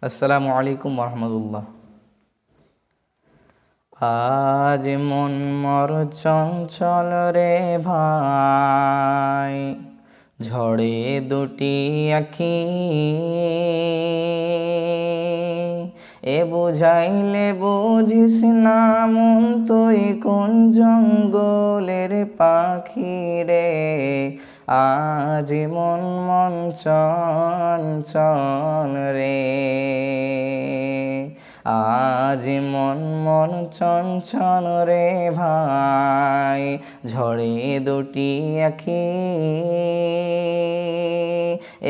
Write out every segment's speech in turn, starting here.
আসসালামু আলাইকুম রহমতুল্লাহ। আজ মন মর চঞ্চল রে ভাই, ঝড়ে দুটি আখি এ বুঝাইলে বুঝিস না মন তুই কোন জঙ্গলের পাখি রে। আজ মন চঞ্চল রে, আজ মন চঞ্চল রে ভাই, ঝড়ে দুটি আখি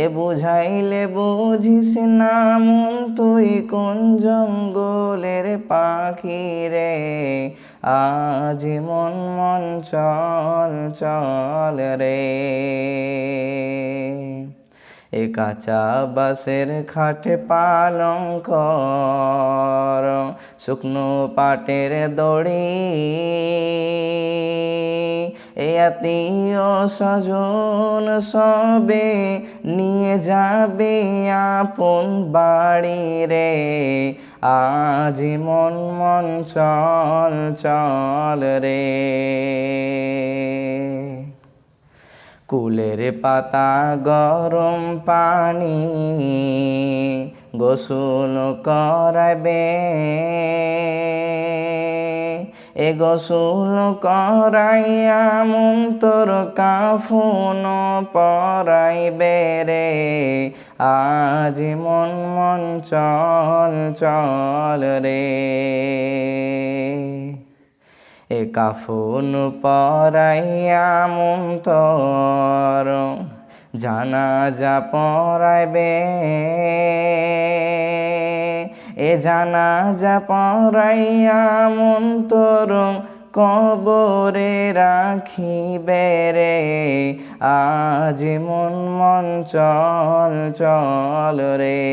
এ বুঝাইলে বুঝিস না মন তুই কোন জঙ্গলের পাখি রে। আজ মন চঞ্চল রে। এ কাঁচা বাঁশের খাটে পালঙ্ক, শুকনো পাটের দড়ি, এ আত্মীয় স্বজন সবে নিয়ে যাবে আপন বাড়ি রে। আজ মন চঞ্চল রে। কুলের পাতা গরম পানি গোসল করাবে, এ গোসল করাইয়া মন তোর কাফন পরাইবে রে। আজ মন চঞ্চল রে। এ কাফন পরাইয়া মন তোর জানাজা পরাইবে, এ জানাজা পরাইয়া মন তোর কবরে রাখিবে রে। আজ মন চঞ্চল রে।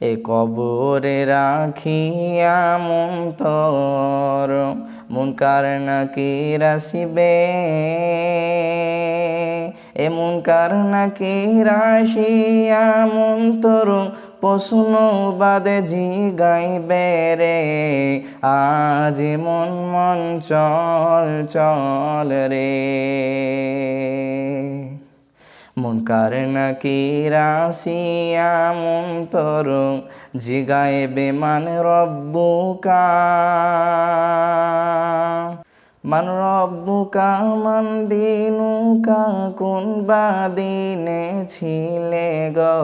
এ কবরে রাখিয়া মন তোর মুনকার নাকির আসিবে, এ মুনকার নাকির আসিয়া মন তোর প্রশ্ন বাদে জিগাইবে রে। আজ মন চঞ্চল রে। মুনকার নাকির আসিয়া মন তোর জিগাইবে মান রব্বুকা, মান রব্বুকা মান দিনুকা, কোন বা দিনে ছিলে গো।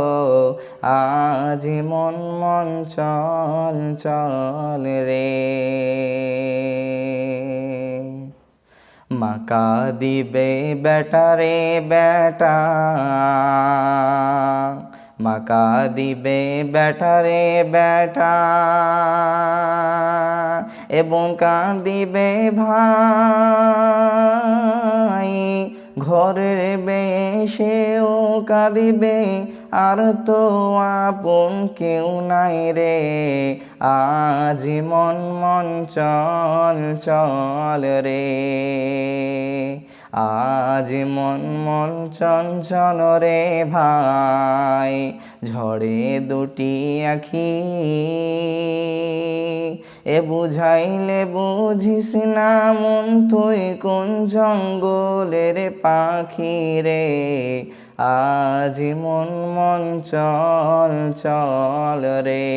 আজ মন চঞ্চল রে। মাকা দিবে বেটা রে বেটা, মাকা দিবে বেটা রে বেটা, এবং কাঁদিবে ভাই ঘরের বেশেও কাঁদিবে, আর তো আপন কেউ নাই রে। আজ মন চঞ্চল রে। আজ মন চঞ্চল রে ভাই, ঝড়ে দুটি আখি এ বুঝাইলে বুঝিস না মন তুই কোন জঙ্গলের পাখি রে। আজ মন চঞ্চল রে।